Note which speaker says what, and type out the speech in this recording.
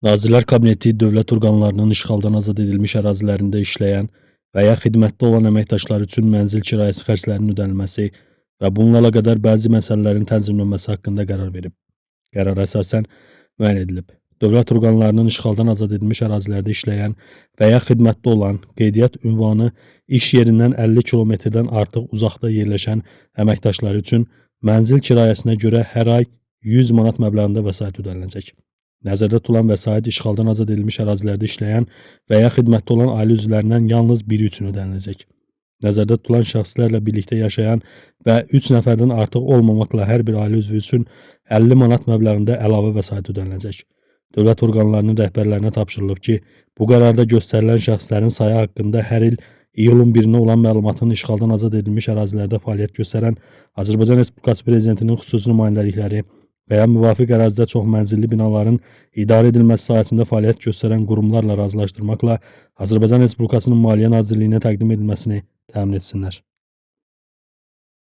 Speaker 1: Nazirlər Kabineti dövlət orqanlarının işğaldan azad edilmiş ərazilərində işləyən və ya xidmətdə olan əməkdaşlar üçün mənzil kirayəsi xərclərinin ödənilməsi və bununla əlaqədar bəzi məsələlərin tənzimlənməsi haqqında qərar verib. Qərara əsasən müəyyən edilib. Dövlət orqanlarının işğaldan azad edilmiş ərazilərdə işləyən və ya xidmətdə olan, qeydiyyat ünvanı iş yerindən 50 kilometrdən artıq uzaqda yerləşən əməkdaşlar üçün mənzil kirayəsinə görə hər ay 100 manat məbləğində vəsait ödəniləcək. Nəzərdə tutulan vəsait işğaldan azad edilmiş ərazilərdə işləyən və ya xidmətdə olan ailə üzvlərindən yalnız biri üçün ödəniləcək. Nəzərdə tutulan şəxslərlə birlikdə yaşayan və 3 nəfərdən artıq olmamaqla hər bir ailə üzvü üçün 50 manat məbləğində əlavə vəsait ödəniləcək. Dövlət orqanlarının rəhbərlərinə tapşırılıb ki, bu qərarda göstərilən şəxslərin sayı haqqında hər il iyulun 1-nə olan məlumatın işğaldan azad edilmiş ərazilərdə fəaliyyət göstərən Azərbaycan Respublikası Prezidentinin xüsusi nümayəndəlikləri və ya müvafiq ərazidə çoxmənzilli binaların idarə edilməsi sahəsində fəaliyyət göstərən qurumlarla razılaşdırmaqla Azərbaycan Respublikasının Maliyyə Nazirliyinə təqdim edilməsini təmin etsinlər.